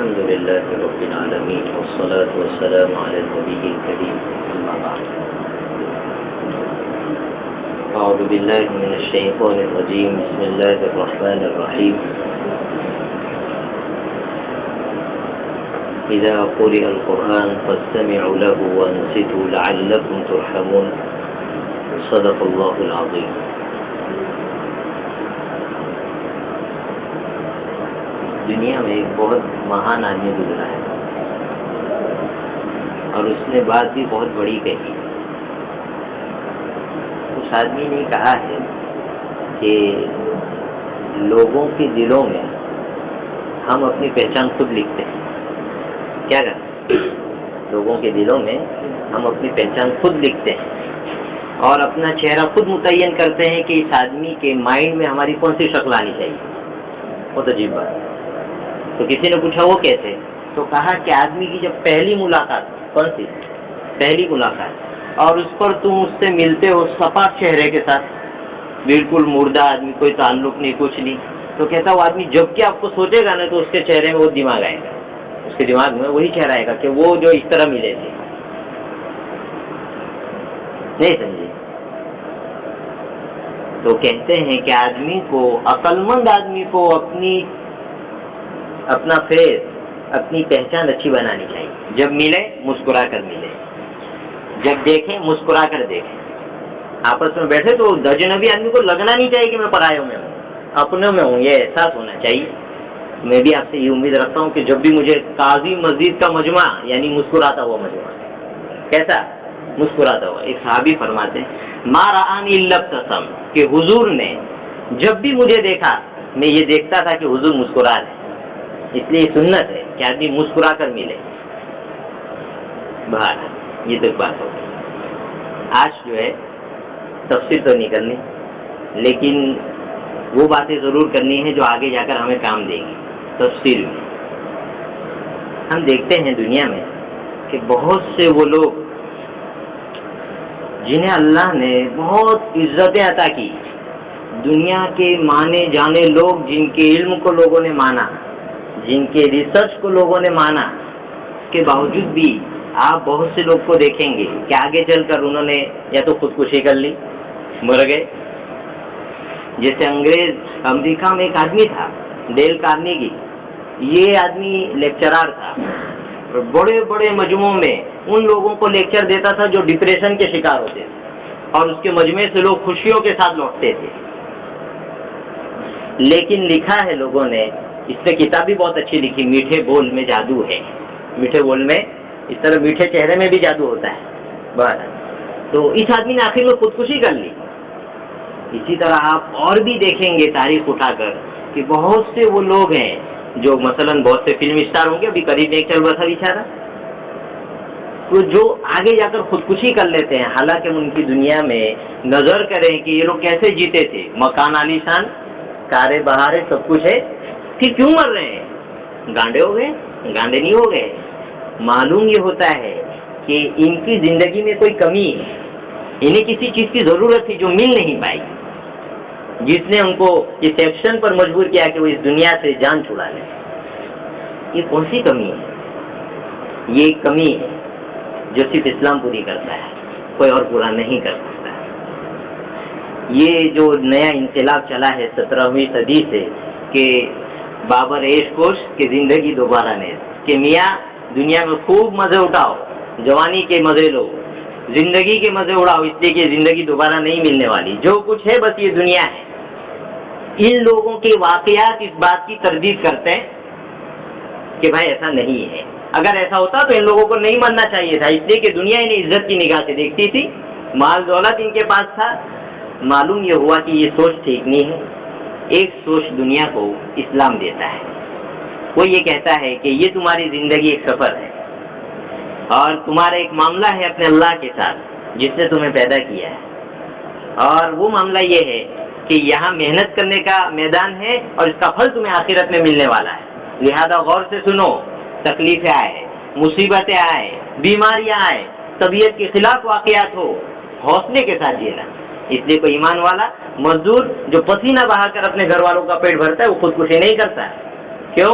الحمد لله رب العالمين والصلاة والسلام على النبي الكريم أما بعد أعوذ بالله من الشيطان الرجيم بسم الله الرحمن الرحيم إذا قرئ القرآن فاستمعوا له وانصتوا لعلكم ترحمون صدق الله العظيم. دنیا میں ایک بہت مہان آدمی گزرا ہے اور اس نے بات بھی بہت بڑی کہی. اس آدمی نے کہا ہے کہ لوگوں کے دلوں میں ہم اپنی پہچان خود لکھتے ہیں. کیا کہا؟ لوگوں کے دلوں میں ہم اپنی پہچان خود لکھتے ہیں اور اپنا چہرہ خود متعین کرتے ہیں کہ اس آدمی کے مائنڈ میں ہماری کون سی شکل آنی چاہیے. بہت عجیب بات. تو کسی نے پوچھا وہ کیسے؟ تو کہا کہ آدمی کی جب پہلی ملاقات، کون سی پہلی ملاقات، اور اس پر تم اس سے ملتے ہو صفا چہرے کے ساتھ، بالکل مردہ آدمی، کوئی تعلق نہیں، کچھ نہیں، تو کہتا وہ آدمی جب کہ آپ کو سوچے گا نا تو اس کے چہرے میں وہ دماغ آئے گا، اس کے دماغ میں وہی چہرہ آئے گا کہ وہ جو اس طرح ملے تھے. نہیں سمجھے؟ تو کہتے ہیں کہ آدمی کو، عقل مند آدمی کو اپنا فیس، اپنی پہچان اچھی بنانی چاہیے. جب ملے مسکرا کر ملے، جب دیکھیں مسکرا کر دیکھیں. آپس میں بیٹھے تو اجنبی آدمی کو لگنا نہیں چاہیے کہ میں پرایوں میں ہوں، اپنے میں ہوں، یہ احساس ہونا چاہیے. میں بھی آپ سے یہ امید رکھتا ہوں کہ جب بھی مجھے قاضی مسجد کا مجمع، یعنی مسکراتا ہوا مجمع، کیسا مسکراتا ہوا. ایک صحابی فرماتے ہیں ما رآنی الا ابتسم، کہ حضور نے جب بھی مجھے دیکھا میں یہ دیکھتا تھا کہ حضور مسکرا رہے. اس لیے سنت ہے کہ آدمی مسکرا کر ملے. باہر یہ تو بات ہوگی. آج جو ہے تفصیل تو نہیں کرنی، لیکن وہ باتیں ضرور کرنی ہیں جو آگے جا کر ہمیں کام دے گی. تفصیل میں ہم دیکھتے ہیں دنیا میں کہ بہت سے وہ لوگ جنہیں اللہ نے بہت عزتیں عطا کی، دنیا کے مانے جانے لوگ، جن کے علم کو لوگوں نے مانا، جن کے ریسرچ کو لوگوں نے مانا، اس کے باوجود بھی آپ بہت سے لوگ کو دیکھیں گے کہ آگے چل کر انہوں نے یا تو خودکشی کر لی، مر گئے. جیسے انگریز امریکہ میں ایک آدمی تھا ڈیل کارنیگی، یہ آدمی لیکچرار تھا، بڑے بڑے مجموعوں میں ان لوگوں کو لیکچر دیتا تھا جو ڈپریشن کے شکار ہوتے تھے، اور اس کے مجمع سے لوگ خوشیوں کے ساتھ لوٹتے تھے. لیکن لکھا ہے لوگوں نے، اس نے کتاب بھی بہت اچھی لکھی، میٹھے بول میں جادو ہے. میٹھے بول میں اس طرح میٹھے چہرے میں بھی جادو ہوتا ہے. بس تو اس آدمی نے آخر میں خودکشی کر لی. اسی طرح آپ اور بھی دیکھیں گے تاریخ اٹھا کر کہ بہت سے وہ لوگ ہیں جو مثلا بہت سے فلم اسٹار ہوں گے، ابھی قریب ایک چل رہا تھا بیچارہ، تو جو آگے جا کر خودکشی کر لیتے ہیں. حالانکہ ان کی دنیا میں نظر کریں کہ یہ لوگ کیسے جیتے تھے، مکان عالیشان، کاریں بہاریں، سب کچھ ہے، پھر کیوں مر رہے ہیں؟ گانڈے ہو گئے؟ گانڈے نہیں ہو گئے. معلوم یہ ہوتا ہے کہ ان کی زندگی میں کوئی کمی ہے، انہیں کسی چیز کی ضرورت تھی جو مل نہیں پائی، جس نے ان کو اس ایکشن پر مجبور کیا کہ وہ اس دنیا سے جان چھڑا لیں. یہ کون سی کمی ہے؟ یہ ایک کمی ہے جو صرف اسلام پوری کرتا ہے، کوئی اور پورا نہیں کر سکتا. یہ جو نیا انقلاب چلا ہے 17ویں صدی سے کہ بابر عیش کوش کہ زندگی دوبارہ نیز، کہ میاں دنیا میں خوب مزے اٹھاؤ، جوانی کے مزے لو، زندگی کے مزے اڑاؤ، اس لیے کہ زندگی دوبارہ نہیں ملنے والی، جو کچھ ہے بس یہ دنیا ہے. ان لوگوں کے واقعات اس بات کی تردید کرتے ہیں کہ بھائی ایسا نہیں ہے. اگر ایسا ہوتا تو ان لوگوں کو نہیں مرنا چاہیے تھا، اس لیے کہ دنیا انہیں عزت کی نگاہ سے دیکھتی تھی، مال دولت ان کے پاس تھا. معلوم یہ ہوا کہ یہ سوچ ٹھیک نہیں ہے. ایک سوچ دنیا کو اسلام دیتا ہے. وہ یہ کہتا ہے کہ یہ تمہاری زندگی ایک سفر ہے اور تمہارا ایک معاملہ ہے اپنے اللہ کے ساتھ جس نے تمہیں پیدا کیا ہے، اور وہ معاملہ یہ ہے کہ یہاں محنت کرنے کا میدان ہے اور اس کا پھل تمہیں آخرت میں ملنے والا ہے. لہذا غور سے سنو، تکلیفیں آئے، مصیبتیں آئے، بیماریاں آئے، طبیعت کے خلاف واقعات ہو، حوصلے کے ساتھ جینا. اس لیے کوئی ایمان والا مزدور جو پسینہ بہا کر اپنے گھر والوں کا پیٹ بھرتا ہے وہ خودکشی نہیں کرتا ہے. کیوں؟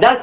10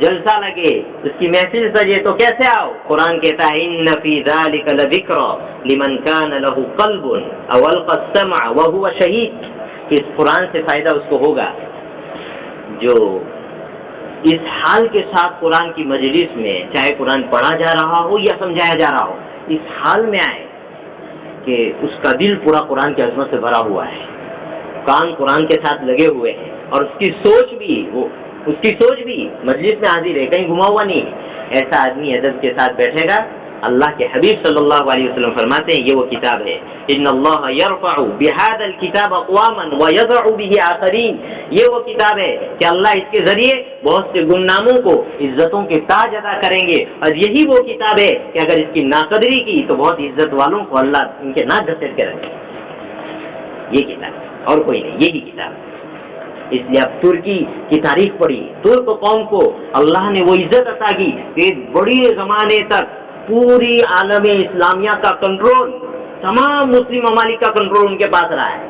جلسہ لگے، اس کی محفل سجے تو کیسے آؤ؟ قرآن کہتا ہے ان فی ذلک لذکر لمن کان لہ قلب او القى السمع وهو شہید، کہ اس قرآن سے فائدہ اس کو ہوگا جو اس حال کے ساتھ قرآن کی مجلس میں، چاہے قرآن پڑھا جا رہا ہو یا سمجھایا جا رہا ہو، اس حال میں آئے کہ اس کا دل پورا قرآن کی عظمت سے بھرا ہوا ہے، کان قرآن کے ساتھ لگے ہوئے ہیں، اور اس کی سوچ بھی مجلس میں حاضر ہے، کہیں گھما ہوا نہیں ہے۔ ایسا آدمی ادب کے ساتھ بیٹھے گا، اللہ کے حبیب صلی اللہ علیہ وسلم فرماتے ہیں یہ وہ کتاب ہے، ان اللہ یرفع بہذا الکتاب اقواما ویضع به آخرین، یہ وہ کتاب ہے کہ اللہ اس کے ذریعے بہت سے گمناموں کو عزتوں کے تاج ادا کریں گے، اور یہی وہ کتاب ہے کہ اگر اس کی ناقدری کی تو بہت عزت والوں کو اللہ ان کے ناک گھسیٹ کے رکھے۔ یہ کتاب اور کوئی نہیں، یہی کتاب۔ اس لیے اب ترکی کی تاریخ پڑھی، ترک قوم کو اللہ نے وہ عزت عطا کی کہ بڑی زمانے تک پوری عالم اسلامیہ کا کنٹرول، تمام مسلم ممالک کا کنٹرول ان کے پاس رہا ہے۔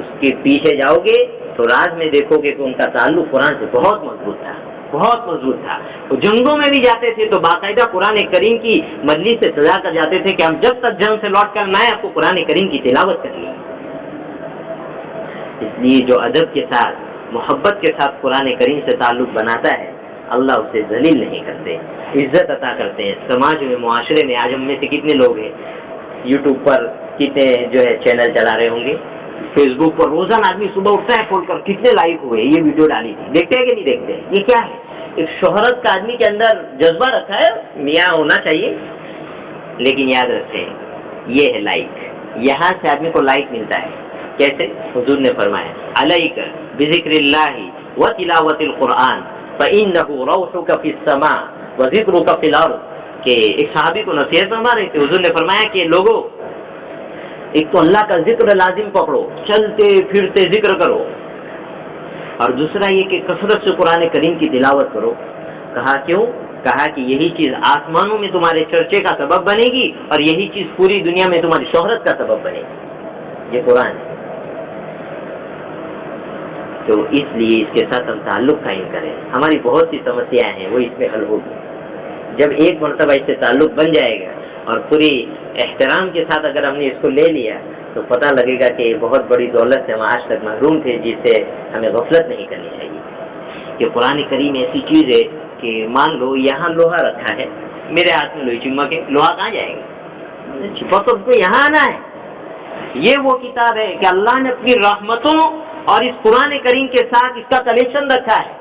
اس کے پیچھے جاؤ گے تو راز میں دیکھو گے کہ ان کا تعلق قرآن سے بہت مضبوط تھا، بہت مضبوط تھا۔ وہ جنگوں میں بھی جاتے تھے تو باقاعدہ قرآن کریم کی مجلس سے سجا کر جاتے تھے کہ ہم جب تک جنگ سے لوٹ کر نہ آئے آپ کو قرآن کریم کی تلاوت کرنی ہے۔ اس لیے جو ادب کے ساتھ، محبت کے ساتھ قرآن کریم سے تعلق بناتا ہے، اللہ اسے ذلیل نہیں کرتے، عزت عطا کرتے ہیں۔ سماج میں، معاشرے میں آج ہم میں سے کتنے لوگ ہیں یوٹیوب پر کتنے جو ہے چینل چلا رہے ہوں گے، فیس بک پر روزانہ آدمی صبح اٹھتا ہے کھول کر کتنے لائک ہوئے، یہ ویڈیو ڈالی تھی، دیکھتے ہیں کہ نہیں دیکھتے؟ یہ کیا ہے؟ ایک شہرت کا آدمی کے اندر جذبہ رکھا ہے، میاں ہونا چاہیے، لیکن یاد رکھیں یہ ہے لائک، یہاں سے آدمی کو لائک ملتا ہے۔ کیسے؟ حضور نے فرمایا علیک بذکر اللہ وتلاوت القرآن فإنہ روحک فی السماء وذکرک فی الارض، کہ ایک صحابی کو نصیحت فرما رہے تھے، حضور نے فرمایا کہ لوگوں ایک تو اللہ کا ذکر لازم پکڑو، چلتے پھرتے ذکر کرو، اور دوسرا یہ کہ کثرت سے قرآن کریم کی تلاوت کرو۔ کہا کیوں؟ کہا کہ یہی چیز آسمانوں میں تمہارے چرچے کا سبب بنے گی، اور یہی چیز پوری دنیا میں تمہاری شہرت کا سبب بنے گی۔ یہ قرآن ہے، تو اس لیے اس کے ساتھ ہم تعلق قائم کریں۔ ہماری بہت سی سمسیاں ہیں وہ اس میں حل ہوگی جب ایک مرتبہ اس سے تعلق بن جائے گا، اور پوری احترام کے ساتھ اگر ہم نے اس کو لے لیا تو پتہ لگے گا کہ بہت بڑی دولت سے ہم آج تک محروم تھے، جس سے ہمیں غفلت نہیں کرنی چاہیے۔ کہ قرآن کریم ایسی چیز ہے کہ مان لو یہاں لوہا رکھا ہے، میرے ہاتھ میں لوہی چمک ہے، لوہا کہاں جائے گا؟ چھپا تو اس کو یہاں آنا ہے۔ یہ وہ کتاب ہے کہ اللہ نے اپنی رحمتوں اور اس قرآن کریم کے ساتھ اس کا کنیکشن رکھا ہے۔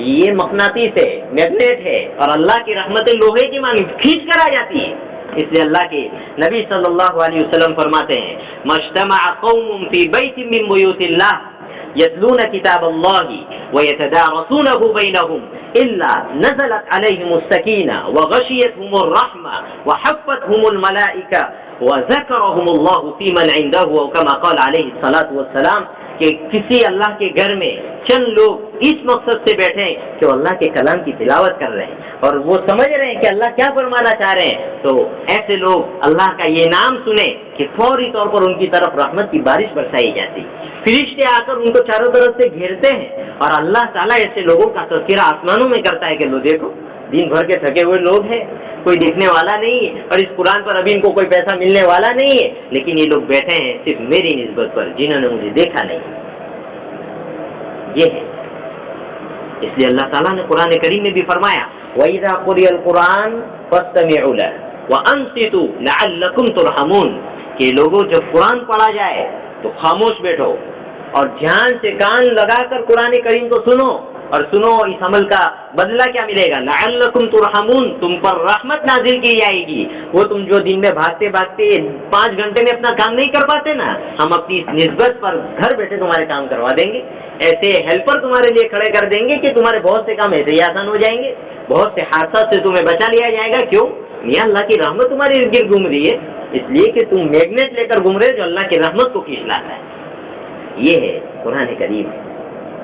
یہ مقناطیس ہے، میگنیٹ ہے، اور اللہ کی رحمتیں لوہے کی مانند کھینچ کر آ جاتی ہیں۔ اس لیے اللہ کے نبی صلی اللہ علیہ وسلم فرماتے ہیں مجتمع قوم فی بیت من بیوت اللہ یتلون کتاب اللہ ویتدارسونہ بینہم الا نزلت علیہم السکینہ وغشیتہم الرحمہ وحفتہم الملائکہ وذکرہم اللہ فی من عندہ، کما قال علیہ الصلاۃ والسلام، کہ کسی اللہ کے گھر میں چند لوگ اس مقصد سے بیٹھے ہیں کہ وہ اللہ کے کلام کی تلاوت کر رہے ہیں اور وہ سمجھ رہے ہیں کہ اللہ کیا فرمانا چاہ رہے ہیں، تو ایسے لوگ اللہ کا یہ نام سنیں کہ فوری طور پر ان کی طرف رحمت کی بارش برسائی جاتی، فرشتے آ کر ان کو چاروں طرف سے گھیرتے ہیں، اور اللہ تعالیٰ ایسے لوگوں کا تذکرہ آسمانوں میں کرتا ہے کہ لو دیکھو دن بھر کے تھکے ہوئے لوگ ہیں، کوئی دیکھنے والا نہیں ہے، اور اس قرآن پر ابھی ان کو کوئی پیسہ ملنے والا نہیں ہے، لیکن یہ لوگ بیٹھے ہیں صرف میری نسبت پر، جنہوں نے مجھے دیکھا نہیں۔ یہ ہے، اس لیے اللہ تعالیٰ نے قرآن کریم میں بھی فرمایا وَإِذَا قُرِئَ الْقُرْآنُ فَاسْتَمِعُوا لَهُ وَأَنصِتُوا لَعَلَّكُمْ تُرْحَمُونَ، کہ لوگوں جب قرآن پڑھا جائے تو خاموش بیٹھو اور دھیان سے کان لگا کر قرآن کریم کو سنو، اور سنو اس عمل کا بدلہ کیا ملے گا، لعلکم ترحمون، تم پر رحمت نازل کی جائے گی۔ وہ تم جو دن میں بھاگتے بھاگتے 5 گھنٹے میں اپنا کام نہیں کر پاتے نا، ہم اپنی نسبت پر گھر بیٹھے تمہارے کام کروا دیں گے، ایسے ہیلپر تمہارے لیے کھڑے کر دیں گے کہ تمہارے بہت سے کام ایسے ہی آسان ہو جائیں گے، بہت سے حادثات سے تمہیں بچا لیا جائے گا۔ کیوں؟ میاں اللہ کی رحمت تمہارے ارد گرد گھوم رہی ہے، اس لیے کہ تم میگنیٹ لے کر گھوم رہے جو اللہ کی رحمت کو کھینچ لاتا ہے۔ یہ ہے قرآن کریم،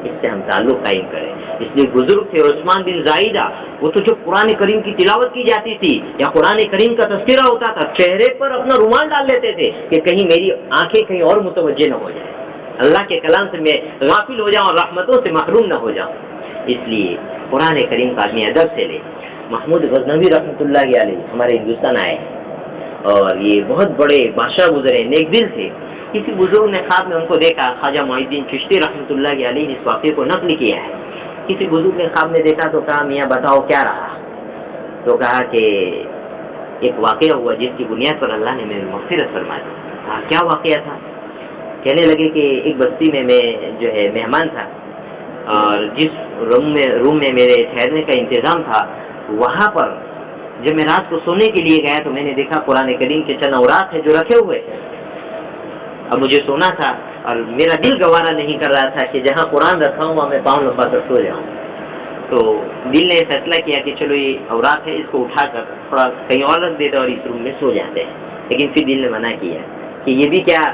اس سے ہم تعلق قائم کریں۔ اس لیے بزرگ تھے عثمان بن زائدہ، وہ تو جب قرآن کریم کی تلاوت کی جاتی تھی یا قرآن کریم کا تذکرہ ہوتا تھا، چہرے پر اپنا رومال ڈال لیتے تھے کہ کہیں میری آنکھیں کہیں اور متوجہ نہ ہو جائیں، اللہ کے کلام سے میں غافل ہو جاؤں اور رحمتوں سے محروم نہ ہو جاؤں۔ اس لیے قرآن کریم کا آدمی ادب سے لے. محمود غزنوی رحمۃ اللہ علیہ ہمارے ہندوستان آئے اور یہ بہت بڑے بادشاہ گزرے, نیک دل تھے. کسی بزرگ نے خواب میں ان کو دیکھا. خواجہ معین الدین چشتی رحمۃ اللہ علیہ نے اس واقعے کو نقل کیا ہے. کسی بزرگ نے خواب میں دیکھا تو کہا میاں بتاؤ کیا رہا؟ تو کہا کہ ایک واقعہ ہوا جس کی بنیاد پر اللہ نے میری مغفرت فرما دی. کہا کیا واقعہ تھا؟ کہنے لگے کہ ایک بستی میں جو ہے مہمان تھا اور جس روم میں میرے ٹھہرنے کا انتظام تھا وہاں پر جب میں رات کو سونے کے لیے گیا تو میں نے دیکھا قرآن کریم کے چند اوراق ہے جو رکھے ہوئے. اب مجھے سونا تھا اور میرا دل گوارا نہیں کر رہا تھا کہ جہاں قرآن رکھا ہوں وہاں میں پاؤں لمبا کر سو جاؤں. تو دل نے فیصلہ کیا کہ چلو یہ اوراق ہے اس کو اٹھا کر تھوڑا کہیں اور رکھ دیتے اور اس روم میں سو جاتے ہیں. لیکن پھر دل نے منع کیا کہ یہ بھی کیا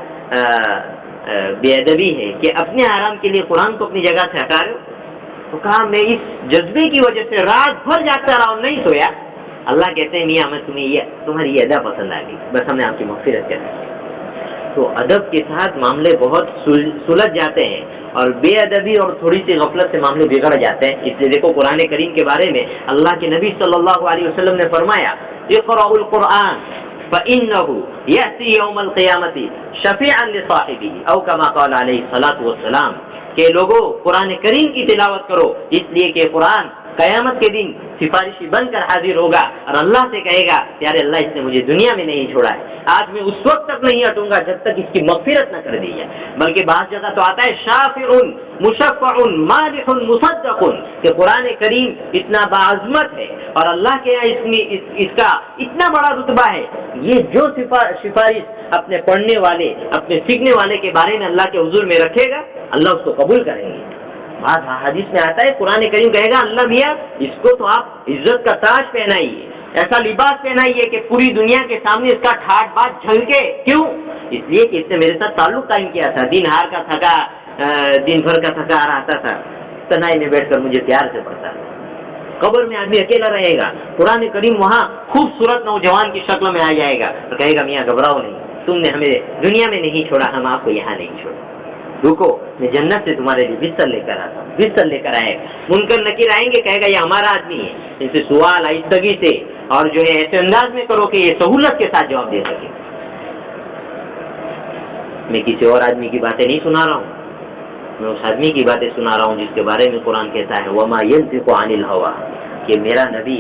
بے ادبی ہے کہ اپنے آرام کے لیے قرآن کو اپنی جگہ سے ہٹا رہے ہو. تو کہا میں اس جذبے کی وجہ سے رات بھر جاگتا رہا ہوں, نہیں سویا. اللہ کہتے ہیں میاں ہمیں تمہاری یہ ادا پسند آ گئی, بس ہم نے آپ کی مغفرت کر دی. تو ادب کے ساتھ معاملے بہت سلجھ جاتے ہیں اور بے ادبی اور تھوڑی سی غفلت سے معاملے بگڑ جاتے ہیں. اس لیے دیکھو قرآن کریم کے بارے میں اللہ کے نبی صلی اللہ علیہ وسلم نے فرمایا اقرأوا القرآن فإنه يأتي يوم القيامة شفيعا لصاحبه او كما قال عليه الصلاة والسلام کہ لوگوں قرآن کریم کی تلاوت کرو اس لیے کہ قرآن قیامت کے دن سفارشی بن کر حاضر ہوگا اور اللہ سے کہے گا پیارے اللہ اس نے مجھے دنیا میں نہیں چھوڑا ہے, آج میں اس وقت تک نہیں ہٹوں گا جب تک اس کی مغفرت نہ کر دی جائے. بلکہ بعض جگہ تو آتا ہے شافع مشفع مالح مصدق کہ قرآن کریم اتنا باعظمت ہے اور اللہ کے یہاں اس کا اتنا بڑا رتبہ ہے. یہ جو سفارش اپنے پڑھنے والے اپنے سیکھنے والے کے بارے میں اللہ کے حضور میں رکھے گا اللہ اس کو قبول کریں گے. بعض حدیث میں آتا ہے قرآن کریم کہے گا اللہ میاں اس کو تو آپ عزت کا تاج پہنائیے, ایسا لباس پہنائیے کہ پوری دنیا کے سامنے اس کا ٹھاٹ بات جھلکے. کیوں؟ اس لیے کہ اس نے میرے ساتھ تعلق قائم کیا تھا, دن ہار کا تھکا دن بھر کا تھکا رہتا تھا, تنہائی میں بیٹھ کر مجھے پیار سے پڑھتا تھا. قبر میں آدمی اکیلا رہے گا, قرآن کریم وہاں خوبصورت نوجوان کی شکل میں آ جائے گا تو کہے گا میاں گھبراؤ نہیں, تم نے ہمیں دنیا میں نہیں چھوڑا, ہم آپ کو یہاں نہیں چھوڑا. رکو میں جنت سے تمہارے لیے بستر لے کر آتا ہوں. بستر لے کر آئے گا, منکر نکیر آئیں گے, کہے گا یہ ہمارا آدمی ہے. ان سے سوال آہستگی سے اور جو ہے ایسے انداز میں کرو کہ یہ سہولت کے ساتھ جواب دے سکے. میں کسی اور آدمی کی باتیں نہیں سنا رہا ہوں, میں اس آدمی کی باتیں سنا رہا ہوں جس کے بارے میں قرآن کہتا ہے وما ينطق عن الهوى کہ میرا نبی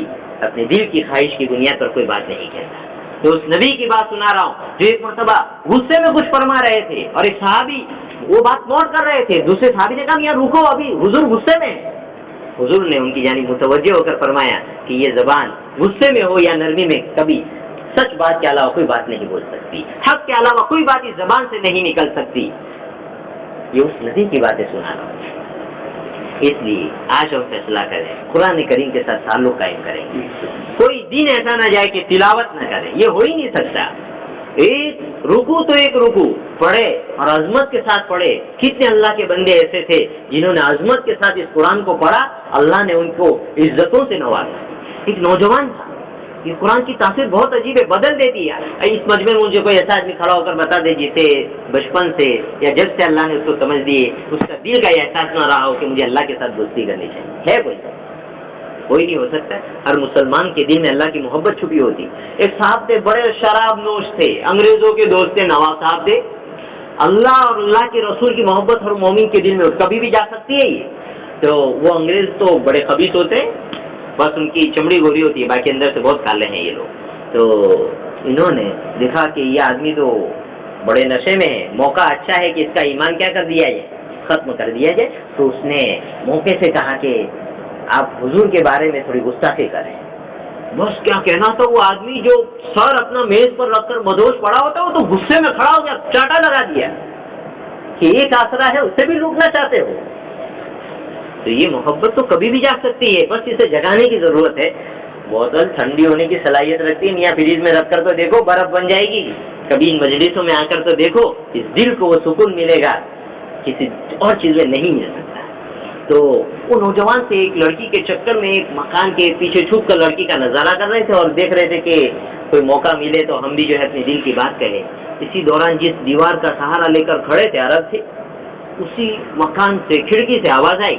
اپنے دل کی خواہش کی بنیاد پر کوئی بات نہیں کہتا. تو اس نبی کی بات سنا رہا ہوں جو ایک مرتبہ غصے میں کچھ فرما رہے تھے اور ایک صحابی وہ بات نوٹ کر رہے تھے. دوسرے صحابی نے کہا یار رکو ابھی حضور غصے میں. حضور نے ان کی جانب متوجہ ہو کر فرمایا کہ یہ زبان غصے میں ہو یا نرمی میں کبھی سچ بات کے علاوہ کوئی بات نہیں بول سکتی, حق کے علاوہ کوئی بات اس زبان سے نہیں نکل سکتی. یہ اس نبی کی باتیں سنا رہا ہوں. اس لیے آج ہم فیصلہ کریں قرآن کریم کے ساتھ تعلق قائم کریں. کوئی دن ایسا نہ جائے کہ تلاوت نہ کریں, یہ ہو ہی نہیں سکتا. ایک رکو تو ایک رکو پڑھے اور عظمت کے ساتھ پڑھے. کتنے اللہ کے بندے ایسے تھے جنہوں نے عظمت کے ساتھ اس قرآن کو پڑھا, اللہ نے ان کو عزتوں سے نوازا. ایک نوجوان تھا, یہ قرآن کی تاثیر بہت عجیب ہے, بدل دیتی ہے. اس مجمع میں مجھے کوئی ایسا آدمی کھڑا ہو کر بتا دے جسے بچپن سے یا جب سے اللہ نے اس کو سمجھ دیے اس کا دل کا یہ احساس نہ رہا ہو کہ مجھے اللہ کے ساتھ دوستی کرنی چاہیے. ہے کوئی نہیں ہو سکتا. ہر مسلمان کے دل میں اللہ کی محبت چھپی ہوتی. ایک صاحب تھے بڑے شراب نوش تھے, انگریزوں کے دوست تھے, نواب صاحب تھے. اللہ اور اللہ کے رسول کی محبت ہر مومن کے دل میں کبھی بھی جا سکتی ہے. یہ تو وہ انگریز تو بڑے خبیث ہوتے ہیں, بس ان کی چمڑی گوری ہوتی ہے, باقی اندر سے بہت کالے ہیں یہ لوگ. تو انہوں نے دیکھا کہ یہ آدمی تو بڑے نشے میں ہے, موقع اچھا ہے کہ اس کا ایمان کیا کر دیا جائے, ختم کر دیا جائے. تو اس نے موقع سے کہا کہ آپ حضور کے بارے میں تھوڑی گستاخی کریں. بس کیا کہنا تھا, وہ آدمی جو سر اپنا میز پر رکھ کر مدوش پڑا ہوتا ہے وہ تو غصے میں کھڑا ہو گیا, چاٹا لگا دیا کہ ایک آسرا ہے اسے بھی لوٹنا چاہتے ہو. تو یہ محبت تو کبھی بھی جا سکتی ہے, بس اسے جگانے کی ضرورت ہے. بوتل ٹھنڈی ہونے کی صلاحیت رکھتی ہے, یا فریج میں رکھ کر تو دیکھو برف بن جائے گی. کبھی ان مجلسوں میں آ کر تو دیکھو, اس دل کو وہ سکون ملے گا کسی اور چیز میں نہیں مل سکتا. تو وہ نوجوان سے ایک لڑکی کے چکر میں ایک مکان کے پیچھے چھپ کر لڑکی کا نظارہ کر رہے تھے اور دیکھ رہے تھے کہ کوئی موقع ملے تو ہم بھی جو ہے اپنے دل کی بات کہیں. اسی دوران جس دیوار کا سہارا لے کر کھڑے تھے عرب سے, اسی مکان سے کھڑکی سے آواز آئی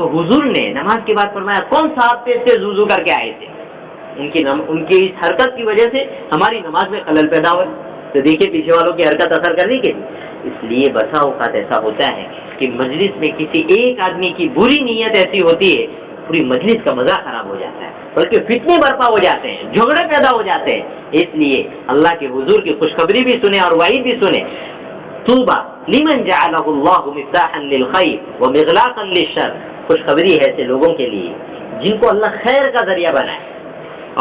تو حضور نے نماز کے بعد فرمایا کون صاحب سے وضو کر کے آئے تھے، ان کی اس حرکت کی وجہ سے ہماری نماز میں خلل پیدا ہوا. تو دیکھیے پیچھے والوں کی حرکت اثر کرنے کے لیے. اس لیے بسا اوقات ایسا ہوتا ہے کہ مجلس میں کسی ایک آدمی کی بری نیت ایسی ہوتی ہے پوری مجلس کا مزہ خراب ہو جاتا ہے، بلکہ فتنے برپا ہو جاتے ہیں، جھگڑے پیدا ہو جاتے ہیں. اس لیے اللہ کے حضور کی خوشخبری بھی سنیں اور وعید بھی سنیں. طوبی لمن جعلہ اللہ مفتاحا للخیر ومغلاقا للشر. خوشخبری ہے ایسے لوگوں کے لیے جن کو اللہ خیر کا ذریعہ بنائے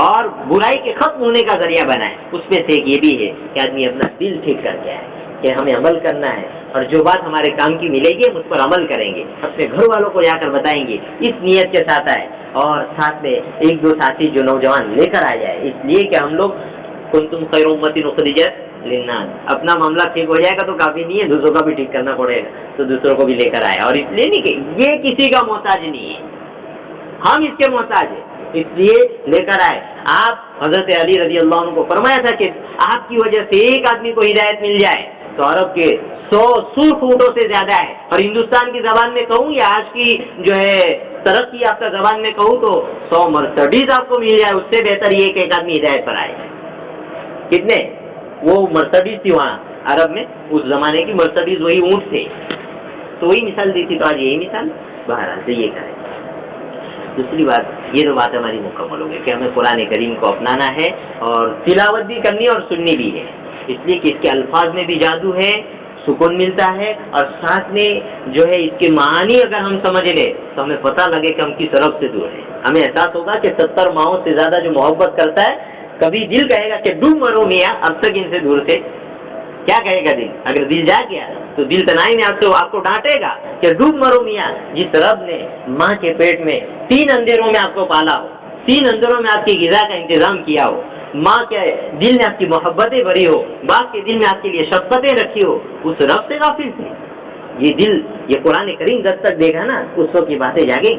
اور برائی کے ختم ہونے کا ذریعہ بنائے. اس میں سے ایک یہ بھی ہے کہ آدمی اپنا دل ٹھیک کر کے آئے کہ ہمیں عمل کرنا ہے اور جو بات ہمارے کام کی ملے گی ہم اس پر عمل کریں گے، اپنے گھر والوں کو جا کر بتائیں گے، اس نیت کے ساتھ آئے. اور ساتھ میں ایک دو ساتھی جو نوجوان لے کر آ جائے، اس لیے کہ ہم لوگ کنتم خیر امۃ اخرجت للناس، اپنا معاملہ ٹھیک ہو جائے گا تو کافی نہیں ہے، دوسروں کا بھی ٹھیک کرنا پڑے گا، تو دوسروں کو بھی لے کر آئے. اور اس لیے نہیں کہ یہ کسی کا محتاج نہیں ہے، ہم اس کے محتاج ہیں، اس لیے لے کر آئے. آپ حضرت علی رضی اللہ عنہ کو فرمایا تھا کہ آپ کی وجہ سے ایک آدمی کو ہدایت مل جائے تو عرب کے 100 فوٹوں سے زیادہ ہے. اور ہندوستان کی زبان میں کہوں یا آج کی جو ہے ترقی یافتہ زبان میں کہوں تو 100 مرسڈیز آپ کو مل جائے، اس سے بہتر یہ کہ ایک آدمی ہدایت پر آئے. کتنے وہ مرسڈیز تھی وہاں عرب میں، اس زمانے کی مرسڈیز وہی اونٹ تھے، تو وہی مثال دی تھی. تو آج یہی مثال بہرحال سے یہ کریں. دوسری بات، یہ تو بات ہماری مکمل ہو گئی کہ ہمیں قرآن کریم کو اپنانا ہے اور تلاوت بھی کرنی اور سننی بھی ہے، اس لیے کہ اس کے الفاظ میں بھی جادو ہے، سکون ملتا ہے، اور ساتھ میں جو ہے اس کے معانی اگر ہم سمجھ لیں تو ہمیں پتہ لگے کہ ہم کس رب سے دور ہیں. ہمیں احساس ہوگا کہ 70 ماہوں سے زیادہ جو محبت کرتا ہے، کبھی دل کہے گا کہ ڈوب مرو میاں اب تک ان سے دور تھے. کیا کہے گا دل؟ اگر دل جا گیا تو دل تنائی میں آپ کو ڈانٹے گا کہ ڈوب مرو میاں. جس رب نے ماں کے پیٹ میں 3 اندھیروں میں آپ کو پالا ہو، 3 اندھیروں میں آپ کی غذا کا انتظام کیا ہو، ماں کے دل میں آپ کی محبتیں بھری ہو، باپ کے دل میں آپ کے لیے شفقتیں رکھی ہو، اس رب سے غافل تھے. یہ دل، یہ قرآن کریم جب تک دیکھا نا اس وقت کی باتیں جاگیں.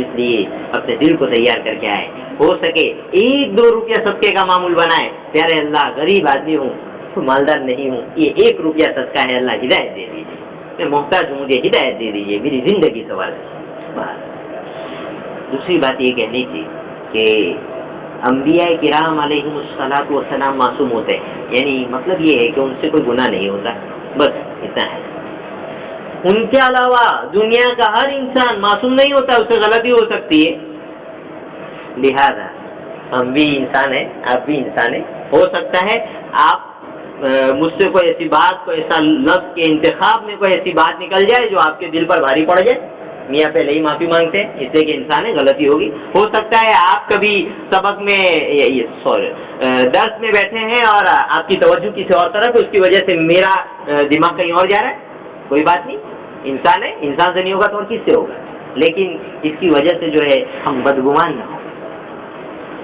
اس لیے اپنے دل کو تیار کر کے آئے، ہو سکے 1-2 روپیہ صدقے کا معمول بنائے. پیارے اللہ، غریب آدمی ہوں، مالدار نہیں ہوں، یہ 1 روپیہ صدقہ ہے، اللہ ہدایت دے دیجیے، میں محتاج ہوں، مجھے ہدایت دے دیجیے، میری زندگی سوال ہے. دوسری بات یہ کہنی تھی کہ انبیاء کرام علیہم الصلاۃ والسلام معصوم ہوتے ہیں، یعنی مطلب یہ ہے کہ ان سے کوئی گناہ نہیں ہوتا، بس اتنا ہے. ان کے علاوہ دنیا کا ہر انسان معصوم نہیں ہوتا، اس سے غلطی ہو سکتی ہے. لہذا ہم بھی انسان ہیں، آپ بھی انسان ہیں. ہو سکتا ہے آپ مجھ سے کوئی ایسی بات، کوئی ایسا لفظ کے انتخاب میں کوئی ایسی بات نکل جائے جو آپ کے دل پر بھاری پڑ جائے. میاں پہلے ہی معافی مانگتے ہیں، اس لیے کہ انسان ہے، غلطی ہوگی. ہو سکتا ہے آپ کبھی سبق میں درس میں بیٹھے ہیں اور آپ کی توجہ کسی اور طرف، اس کی وجہ سے میرا دماغ کہیں اور جا رہا ہے. کوئی بات نہیں، انسان ہے، انسان سے نہیں ہوگا تو اور کس سے ہوگا. لیکن اس کی وجہ سے جو ہے ہم بدگمان نہ ہوں.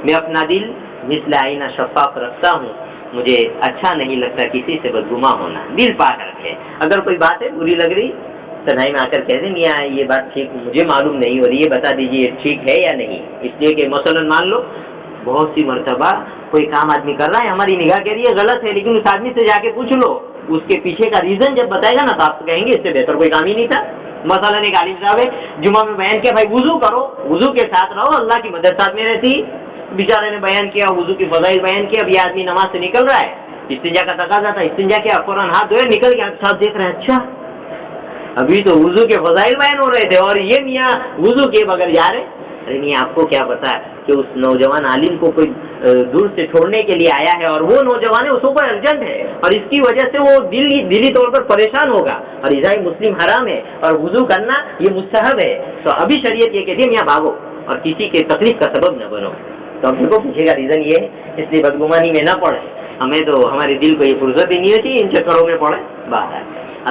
میں اپنا دل مثل آئینہ شفاف رکھتا ہوں، مجھے اچھا نہیں لگتا کسی سے بدگمان ہونا. دل پاک رکھے. اگر کوئی بات ہے بری لگ رہی تنہائی میں آ کر کہہ دیں میاں یہ بات ٹھیک مجھے معلوم نہیں ہو رہی ہے، بتا دیجیے ٹھیک ہے یا نہیں. اس لیے کہ مثلاً مان لو بہت سی مرتبہ کوئی کام آدمی کر رہا ہے، ہماری نگاہ کہہ رہی ہے غلط ہے، لیکن اس آدمی سے جا کے پوچھ لو، اس کے پیچھے کا ریزن جب بتائے گا نا تو آپ کہیں گے اس سے بہتر کوئی کام ہی نہیں تھا. مثلاً ایک عالم صاحب ہے، جمعہ میں بیان کیا بھائی وضو کرو، وضو کے ساتھ رہو، اللہ کی مدد ساتھ میں رہتی. بیچارے نے بیان کیا، وضو کی فضائل بیان کیا. اب یہ آدمی نماز سے نکل رہا ہے، استنجا کا تقاضا تھا، استنجا کیا، فوراً ہاتھ دھوئے نکل گیا. صاحب دیکھ رہے ہیں اچھا ابھی تو وضو کے فضائل بیان ہو رہے تھے اور یہ میاں وضو کے بغیر جا رہے. ارے نہیں، آپ کو کیا پتا کہ اس نوجوان عالم کو کوئی دور سے چھوڑنے کے لیے آیا ہے اور وہ نوجوان ہے، اس کو ارجنٹ ہے اور اس کی وجہ سے وہ دلی طور پر پریشان ہوگا. اور ازائی مسلم حرام ہے اور وضو کرنا یہ مستحب ہے. تو ابھی شریعت یہ کہتی ہے میاں بھاگو اور کسی کے تکلیف کا سبب نہ بنو. تو اب دیکھو پیچھے کا ریزن یہ ہے، اس لیے بدگمانی میں نہ پڑے. ہمیں تو ہمارے دل کو یہ فرصت ہی نہیں ہوتی ان چکروں میں پڑے. بات ہے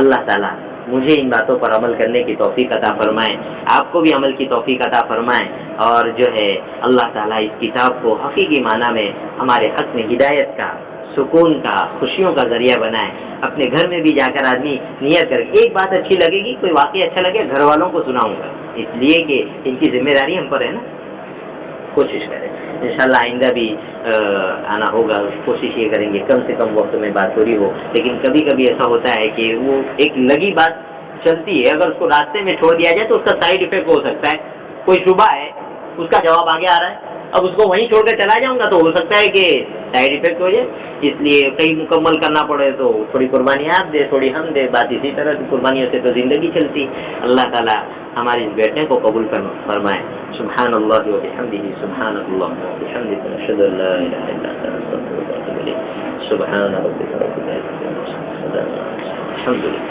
اللہ تعالیٰ مجھے ان باتوں پر عمل کرنے کی توفیق عطا فرمائیں، آپ کو بھی عمل کی توفیق عطا فرمائیں، اور جو ہے اللہ تعالیٰ اس کتاب کو حقیقی معنی میں ہمارے حق میں ہدایت کا، سکون کا، خوشیوں کا ذریعہ بنائیں. اپنے گھر میں بھی جا کر آدمی نیت کر کے ایک بات اچھی لگے گی، کوئی واقعہ اچھا لگے گھر والوں کو سناؤں گا، اس لیے کہ ان کی ذمہ داری ہم پر ہے نا. کوشش کریں انشاءاللہ آئندہ بھی آنا ہوگا. کوشش یہ کریں گے کم سے کم وقت میں بات پوری ہو. لیکن کبھی کبھی ایسا ہوتا ہے کہ وہ ایک لگی بات چلتی ہے، اگر اس کو راستے میں چھوڑ دیا جائے تو اس کا سائڈ افیکٹ ہو سکتا ہے. کوئی شبہ ہے، اس کا جواب آگے آ رہا ہے، اب اس کو وہیں چھوڑ کر چلا جاؤں گا تو ہو سکتا ہے کہ سائڈ افیکٹ ہو جائے. اس لیے کئی مکمل کرنا پڑے تو تھوڑی قربانی آپ دے، تھوڑی ہم دے، بات اسی طرح کی قربانیوں سے تو زندگی چلتی. اللہ تعالیٰ ہماری اس بیٹھنے کو قبول فرمائے. سبحان اللہ و بحمدہ، سبحان اللہ و بحمدہ، اشہد ان لا الہ الا انت، استغفرک و اتوب الیک. سبحان ربک رب العزۃ عما یصفون، الحمد للہ.